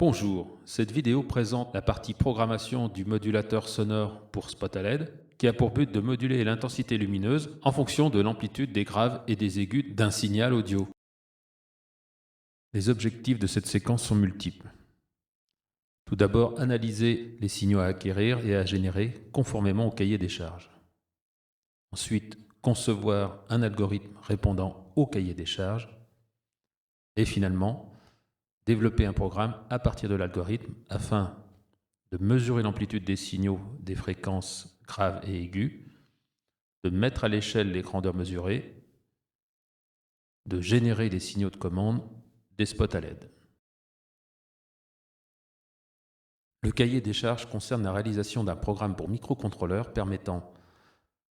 Bonjour, cette vidéo présente la partie programmation du modulateur sonore pour spot à LED qui a pour but de moduler l'intensité lumineuse en fonction de l'amplitude des graves et des aigus d'un signal audio. Les objectifs de cette séquence sont multiples. Tout d'abord, analyser les signaux à acquérir et à générer conformément au cahier des charges. Ensuite, concevoir un algorithme répondant au cahier des charges. Et finalement, développer un programme à partir de l'algorithme afin de mesurer l'amplitude des signaux des fréquences graves et aiguës, de mettre à l'échelle les grandeurs mesurées, de générer les signaux de commande des spots à LED. Le cahier des charges concerne la réalisation d'un programme pour microcontrôleur permettant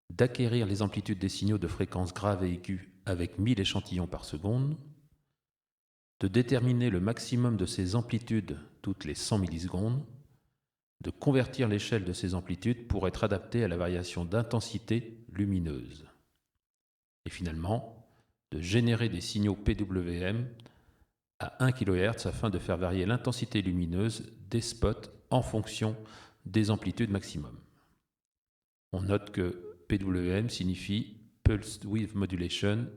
d'acquérir les amplitudes des signaux de fréquences graves et aiguës avec 1000 échantillons par seconde, de déterminer le maximum de ces amplitudes toutes les 100 millisecondes, de convertir l'échelle de ces amplitudes pour être adaptée à la variation d'intensité lumineuse. Et finalement, de générer des signaux PWM à 1 kHz afin de faire varier l'intensité lumineuse des spots en fonction des amplitudes maximum. On note que PWM signifie Pulsed Width Modulation,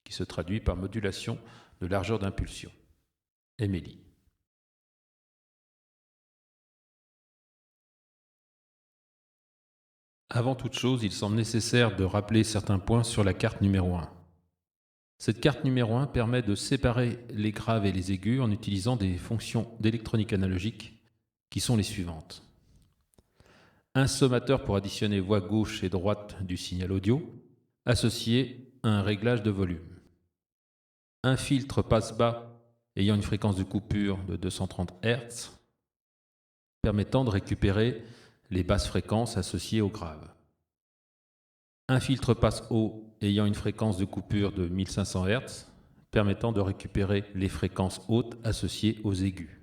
qui se traduit par modulation de largeur d'impulsion. Émilie. Avant toute chose, il semble nécessaire de rappeler certains points sur la carte numéro 1. Cette carte numéro 1 permet de séparer les graves et les aigus en utilisant des fonctions d'électronique analogique qui sont les suivantes. Un sommateur pour additionner voix gauche et droite du signal audio, associé à un réglage de volume. Un filtre passe-bas ayant une fréquence de coupure de 230 Hz, permettant de récupérer les basses fréquences associées aux graves. Un filtre passe-haut ayant une fréquence de coupure de 1500 Hz, permettant de récupérer les fréquences hautes associées aux aigus.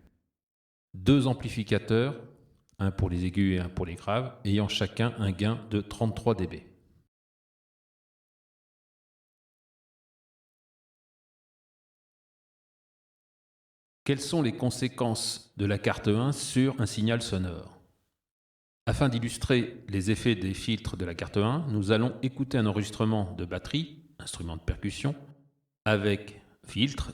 Deux amplificateurs, un pour les aigus et un pour les graves, ayant chacun un gain de 33 dB. Quelles sont les conséquences de la carte 1 sur un signal sonore? Afin d'illustrer les effets des filtres de la carte 1, nous allons écouter un enregistrement de batterie, instrument de percussion, avec filtre,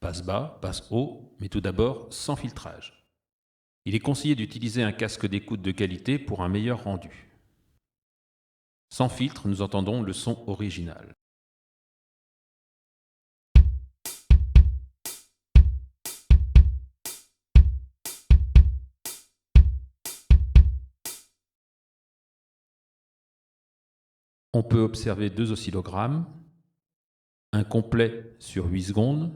passe-bas, passe-haut, mais tout d'abord sans filtrage. Il est conseillé d'utiliser un casque d'écoute de qualité pour un meilleur rendu. Sans filtre, nous entendons le son original. On peut observer deux oscillogrammes, un complet sur 8 secondes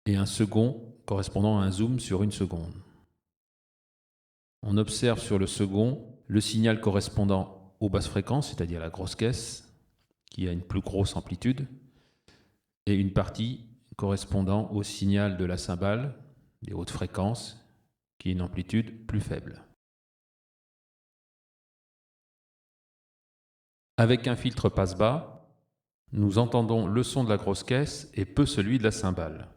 et un second correspondant à un zoom sur 1 seconde. On observe sur le second le signal correspondant aux basses fréquences, c'est-à-dire la grosse caisse, qui a une plus grosse amplitude, et une partie correspondant au signal de la cymbale, des hautes fréquences, qui a une amplitude plus faible. Avec un filtre passe-bas, nous entendons le son de la grosse caisse et peu celui de la cymbale.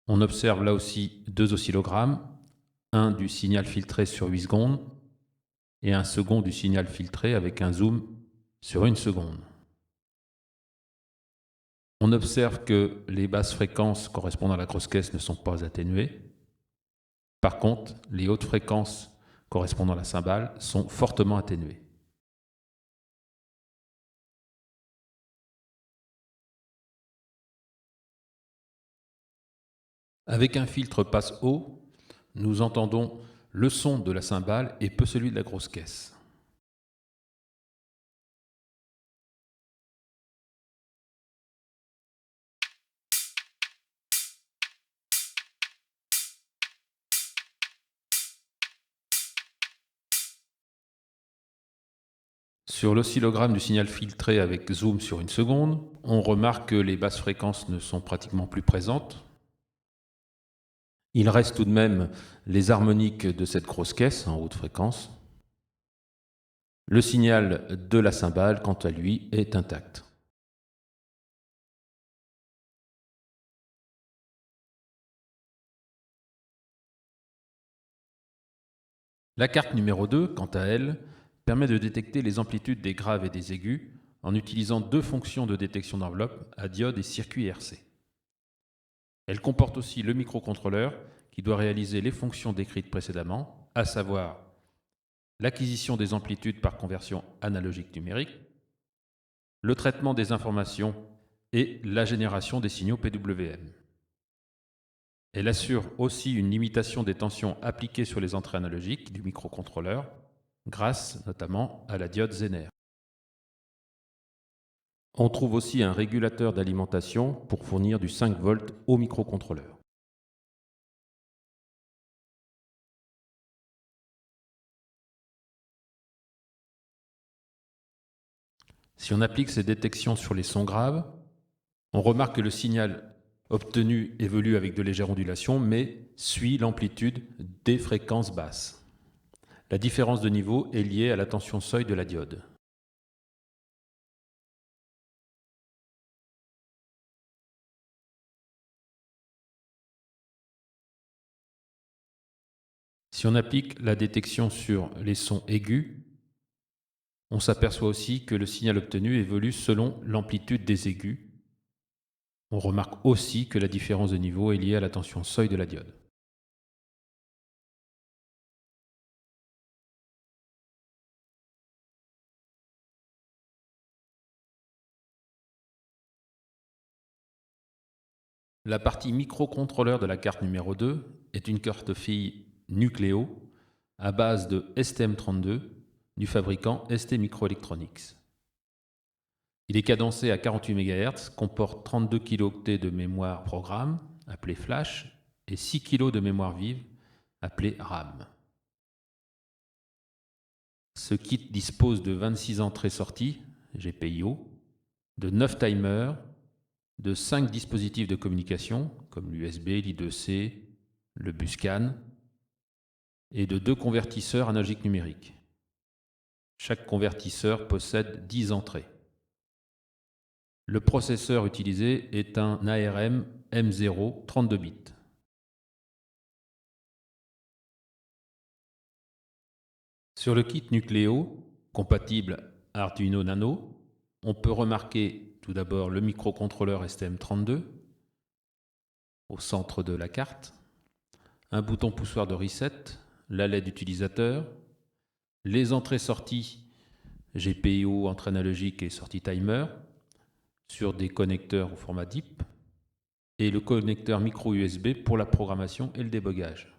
On observe là aussi deux oscillogrammes, un du signal filtré sur 8 secondes et un second du signal filtré avec un zoom sur 1 seconde. On observe que les basses fréquences correspondant à la grosse caisse ne sont pas atténuées. Par contre, les hautes fréquences correspondant à la cymbale sont fortement atténuées. Avec un filtre passe-haut, nous entendons le son de la cymbale et peu celui de la grosse caisse. Sur l'oscillogramme du signal filtré avec zoom sur 1 seconde, on remarque que les basses fréquences ne sont pratiquement plus présentes Il reste tout de même les harmoniques de cette grosse caisse en haute fréquence. Le signal de la cymbale, quant à lui, est intact. La carte numéro 2, quant à elle, permet de détecter les amplitudes des graves et des aigus en utilisant deux fonctions de détection d'enveloppe à diode et circuit RC. Elle comporte aussi le microcontrôleur qui doit réaliser les fonctions décrites précédemment, à savoir l'acquisition des amplitudes par conversion analogique numérique, le traitement des informations et la génération des signaux PWM. Elle assure aussi une limitation des tensions appliquées sur les entrées analogiques du microcontrôleur, grâce notamment à la diode Zener. On trouve aussi un régulateur d'alimentation pour fournir du 5 volts au microcontrôleur. Si on applique ces détections sur les sons graves, on remarque que le signal obtenu évolue avec de légères ondulations, mais suit l'amplitude des fréquences basses. La différence de niveau est liée à la tension seuil de la diode. Si on applique la détection sur les sons aigus, on s'aperçoit aussi que le signal obtenu évolue selon l'amplitude des aigus. On remarque aussi que la différence de niveau est liée à la tension seuil de la diode. La partie microcontrôleur de la carte numéro 2 est une carte fille Nucleo à base de STM32 du fabricant ST Microelectronics. Il est cadencé à 48 MHz, comporte 32 kilooctets de mémoire programme, appelée flash, et 6 kg de mémoire vive, appelée RAM. Ce kit dispose de 26 entrées-sorties, GPIO, de 9 timers, de 5 dispositifs de communication, comme l'USB, l'I2C, le Buscan, et de 2 convertisseurs analogiques numériques. Chaque convertisseur possède 10 entrées. Le processeur utilisé est un ARM M0 32 bits. Sur le kit Nucleo, compatible Arduino Nano, on peut remarquer tout d'abord le microcontrôleur STM32 au centre de la carte, un bouton poussoir de reset, la LED utilisateur, les entrées-sorties GPIO, entrée analogique et sortie timer sur des connecteurs au format DIP et le connecteur micro USB pour la programmation et le débogage.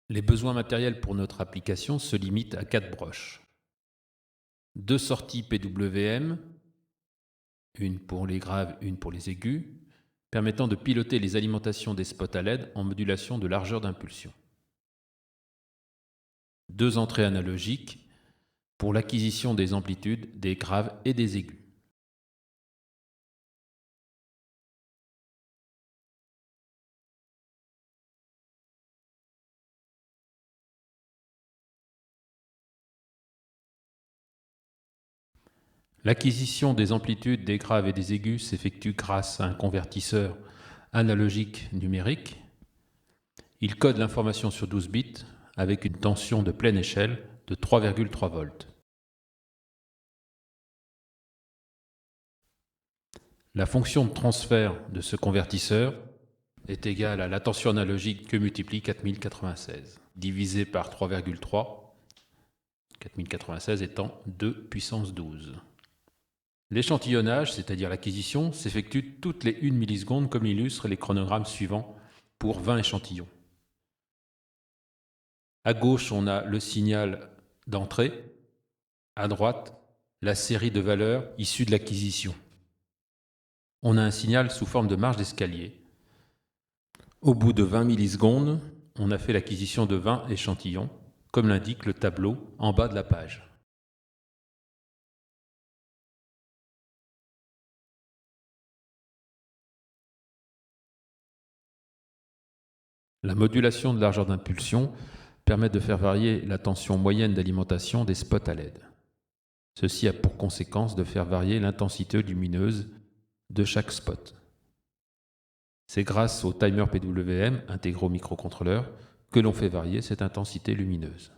Les besoins matériels pour notre application se limitent à 4 broches. 2 sorties PWM, une pour les graves, une pour les aigus, permettant de piloter les alimentations des spots à LED en modulation de largeur d'impulsion. 2 entrées analogiques pour l'acquisition des amplitudes des graves et des aigus. L'acquisition des amplitudes des graves et des aigus s'effectue grâce à un convertisseur analogique numérique. Il code l'information sur 12 bits avec une tension de pleine échelle de 3,3 volts. La fonction de transfert de ce convertisseur est égale à la tension analogique que multiplie 4096, divisé par 3,3, 4096 étant 2 puissance 12. L'échantillonnage, c'est-à-dire l'acquisition, s'effectue toutes les 1 milliseconde comme l'illustrent les chronogrammes suivants pour 20 échantillons. À gauche, on a le signal d'entrée. À droite, la série de valeurs issues de l'acquisition. On a un signal sous forme de marche d'escalier. Au bout de 20 millisecondes, on a fait l'acquisition de 20 échantillons, comme l'indique le tableau en bas de la page. La modulation de largeur d'impulsion permet de faire varier la tension moyenne d'alimentation des spots à LED. Ceci a pour conséquence de faire varier l'intensité lumineuse de chaque spot. C'est grâce au timer PWM intégré au microcontrôleur que l'on fait varier cette intensité lumineuse.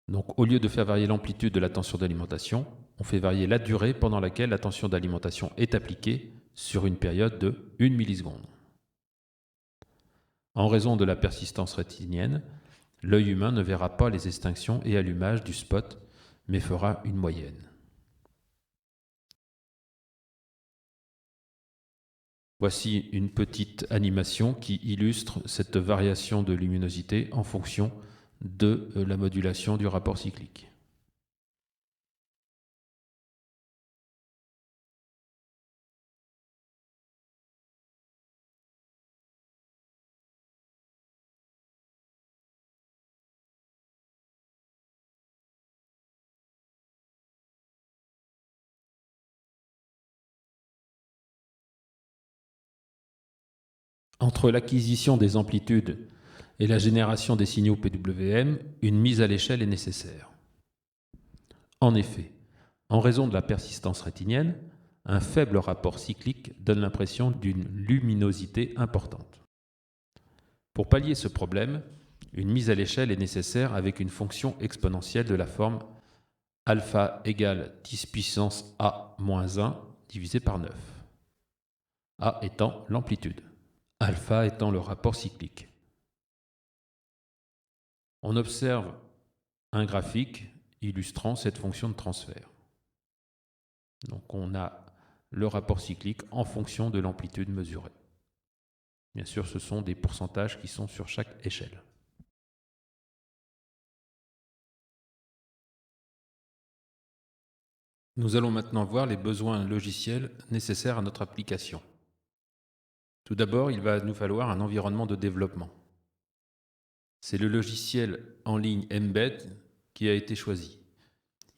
Donc, au lieu de faire varier l'amplitude de la tension d'alimentation, on fait varier la durée pendant laquelle la tension d'alimentation est appliquée sur une période de 1 milliseconde. En raison de la persistance rétinienne, l'œil humain ne verra pas les extinctions et allumages du spot, mais fera une moyenne. Voici une petite animation qui illustre cette variation de luminosité en fonction de la modulation du rapport cyclique. Entre l'acquisition des amplitudes et la génération des signaux PWM, une mise à l'échelle est nécessaire. En effet, en raison de la persistance rétinienne, un faible rapport cyclique donne l'impression d'une luminosité importante. Pour pallier ce problème, une mise à l'échelle est nécessaire avec une fonction exponentielle de la forme alpha égale 10 puissance a-1 divisé par 9, a étant l'amplitude, alpha étant le rapport cyclique. On observe un graphique illustrant cette fonction de transfert. Donc on a le rapport cyclique en fonction de l'amplitude mesurée. Bien sûr, ce sont des pourcentages qui sont sur chaque échelle. Nous allons maintenant voir les besoins logiciels nécessaires à notre application. Tout d'abord, il va nous falloir un environnement de développement. C'est le logiciel en ligne Mbed qui a été choisi.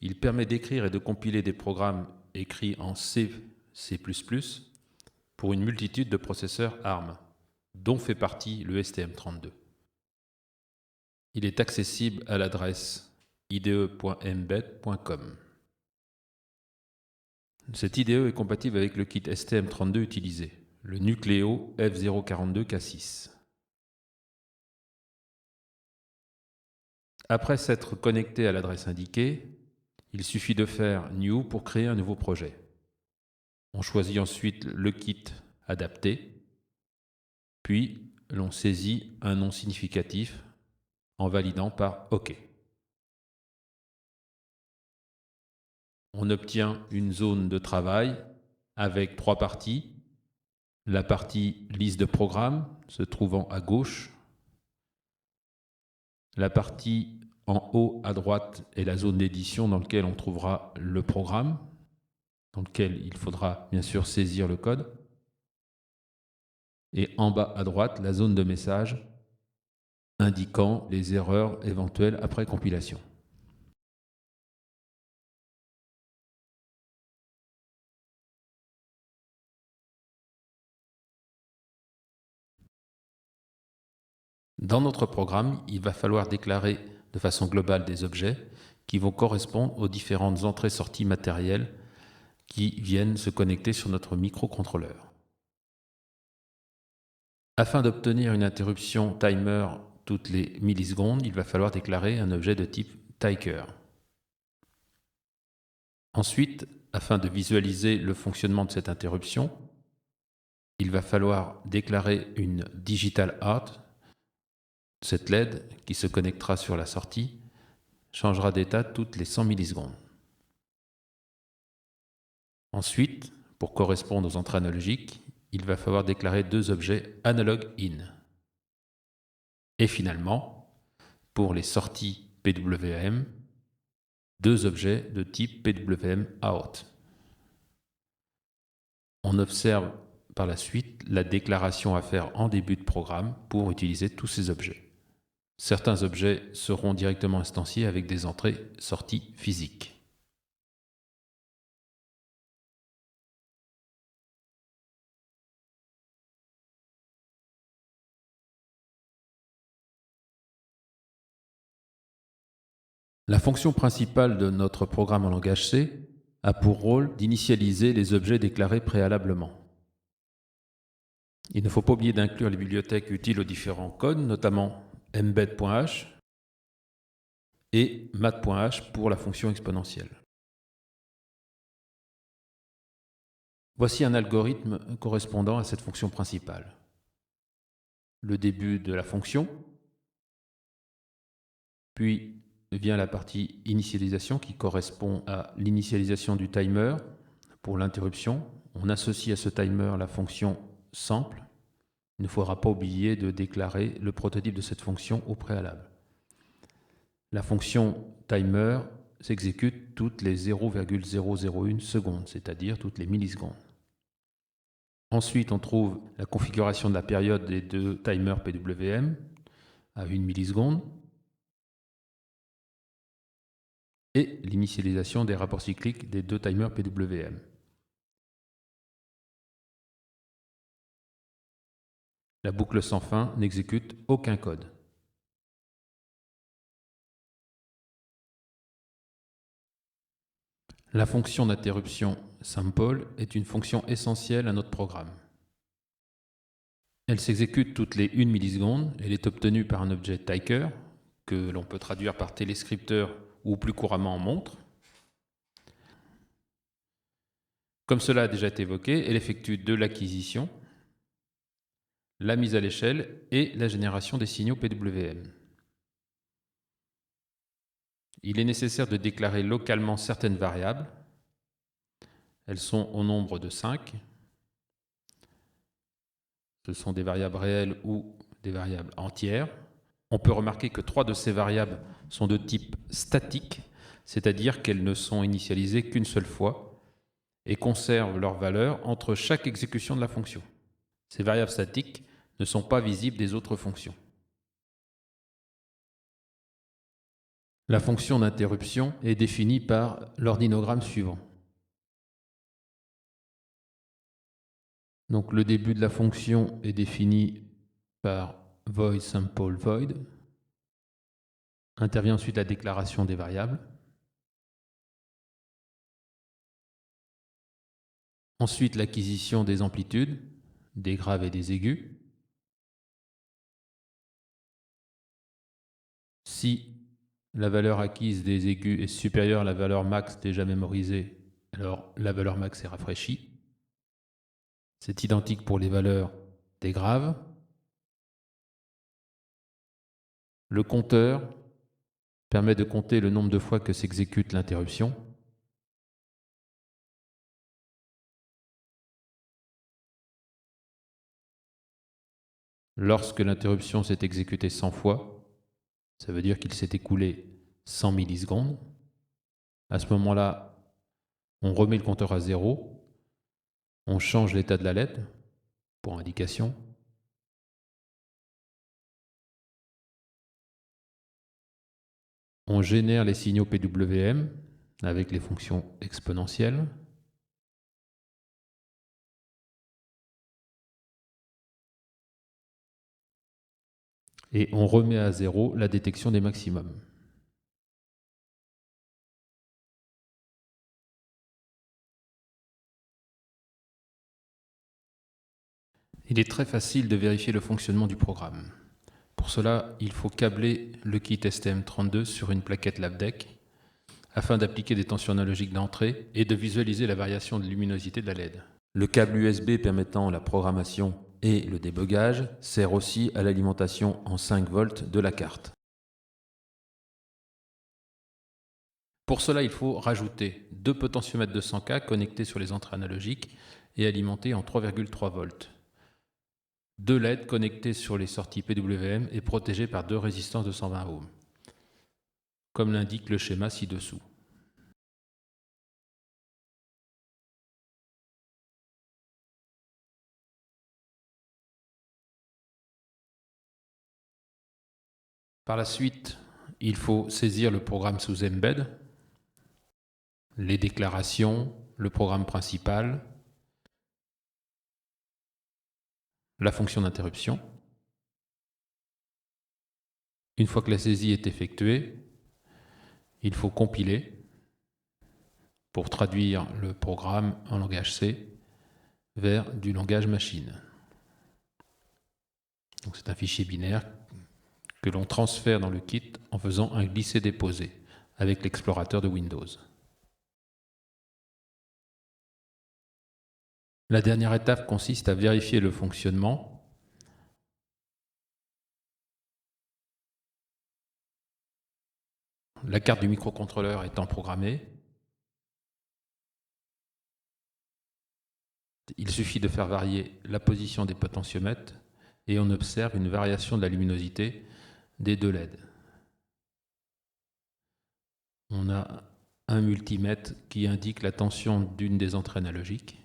Il permet d'écrire et de compiler des programmes écrits en C, C++ pour une multitude de processeurs ARM, dont fait partie le STM32. Il est accessible à l'adresse ide.mbed.com. Cette IDE est compatible avec le kit STM32 utilisé, le Nucleo F042K6. Après s'être connecté à l'adresse indiquée, il suffit de faire New pour créer un nouveau projet. On choisit ensuite le kit adapté, puis l'on saisit un nom significatif en validant par OK. On obtient une zone de travail avec 3 parties. La partie liste de programmes se trouvant à gauche. La partie en haut à droite est la zone d'édition dans laquelle on trouvera le programme, dans lequel il faudra bien sûr saisir le code. Et en bas à droite, la zone de message indiquant les erreurs éventuelles après compilation. Dans notre programme, il va falloir déclarer de façon globale des objets qui vont correspondre aux différentes entrées-sorties matérielles qui viennent se connecter sur notre microcontrôleur. Afin d'obtenir une interruption timer toutes les millisecondes, il va falloir déclarer un objet de type ticker. Ensuite, afin de visualiser le fonctionnement de cette interruption, il va falloir déclarer une digital out. Cette LED qui se connectera sur la sortie changera d'état toutes les 100 millisecondes. Ensuite, pour correspondre aux entrées analogiques, il va falloir déclarer 2 objets analog in. Et finalement, pour les sorties PWM, 2 objets de type PWM out. On observe par la suite la déclaration à faire en début de programme pour utiliser tous ces objets. Certains objets seront directement instanciés avec des entrées-sorties physiques. La fonction principale de notre programme en langage C a pour rôle d'initialiser les objets déclarés préalablement. Il ne faut pas oublier d'inclure les bibliothèques utiles aux différents codes, notamment embed.h et math.h pour la fonction exponentielle. Voici un algorithme correspondant à cette fonction principale. Le début de la fonction, puis vient la partie initialisation qui correspond à l'initialisation du timer pour l'interruption. On associe à ce timer la fonction sample. Il ne faudra pas oublier de déclarer le prototype de cette fonction au préalable. La fonction timer s'exécute toutes les 0,001 secondes, c'est-à-dire toutes les millisecondes. Ensuite, on trouve la configuration de la période des deux timers PWM à 1 milliseconde et l'initialisation des rapports cycliques des deux timers PWM. La boucle sans fin n'exécute aucun code. La fonction d'interruption sample est une fonction essentielle à notre programme. Elle s'exécute toutes les 1 milliseconde. Elle est obtenue par un objet ticker que l'on peut traduire par téléscripteur ou plus couramment en montre. Comme cela a déjà été évoqué, elle effectue de l'acquisition, la mise à l'échelle et la génération des signaux PWM. Il est nécessaire de déclarer localement certaines variables. Elles sont au nombre de 5. Ce sont des variables réelles ou des variables entières. On peut remarquer que 3 de ces variables sont de type statique, c'est-à-dire qu'elles ne sont initialisées qu'une seule fois et conservent leur valeur entre chaque exécution de la fonction. Ces variables statiques ne sont pas visibles des autres fonctions. La fonction d'interruption est définie par l'ordinogramme suivant. Donc le début de la fonction est défini par void sample void. Intervient ensuite la déclaration des variables. Ensuite l'acquisition des amplitudes, des graves et des aigus. Si la valeur acquise des aigus est supérieure à la valeur max déjà mémorisée, alors la valeur max est rafraîchie. C'est identique pour les valeurs des graves. Le compteur permet de compter le nombre de fois que s'exécute l'interruption. Lorsque l'interruption s'est exécutée 100 fois, ça veut dire qu'il s'est écoulé 100 millisecondes. À ce moment-là, on remet le compteur à 0, on change l'état de la LED pour indication. On génère les signaux PWM avec les fonctions exponentielles. Et on remet à 0 la détection des maximums. Il est très facile de vérifier le fonctionnement du programme. Pour cela, il faut câbler le kit STM32 sur une plaquette LabDeck afin d'appliquer des tensions analogiques d'entrée et de visualiser la variation de luminosité de la LED. Le câble USB permettant la programmation et le débogage sert aussi à l'alimentation en 5 volts de la carte. Pour cela, il faut rajouter 2 potentiomètres de 100K connectés sur les entrées analogiques et alimentés en 3,3 volts. 2 LED connectés sur les sorties PWM et protégés par 2 résistances de 120 ohms, comme l'indique le schéma ci-dessous. Par la suite, il faut saisir le programme sous Embed, les déclarations, le programme principal, la fonction d'interruption. Une fois que la saisie est effectuée, il faut compiler pour traduire le programme en langage C vers du langage machine. Donc c'est un fichier binaire que l'on transfère dans le kit en faisant un glisser-déposer avec l'explorateur de Windows. La dernière étape consiste à vérifier le fonctionnement. La carte du microcontrôleur étant programmée, il suffit de faire varier la position des potentiomètres et on observe une variation de la luminosité des deux LED. On a un multimètre qui indique la tension d'une des entrées analogiques.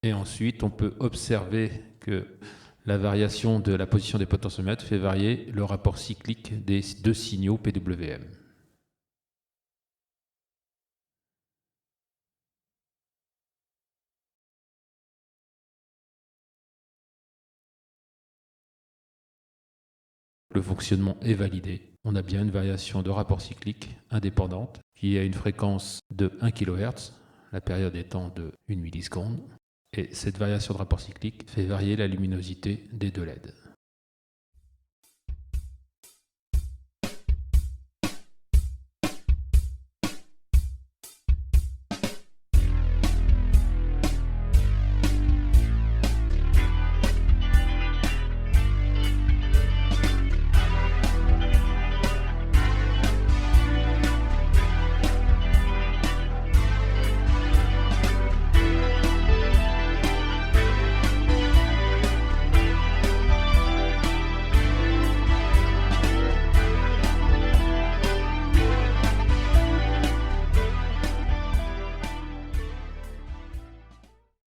Et ensuite, on peut observer que la variation de la position des potentiomètres fait varier le rapport cyclique des deux signaux PWM. Le fonctionnement est validé. On a bien une variation de rapport cyclique indépendante qui a une fréquence de 1 kHz, la période étant de 1 milliseconde. Et cette variation de rapport cyclique fait varier la luminosité des deux LED.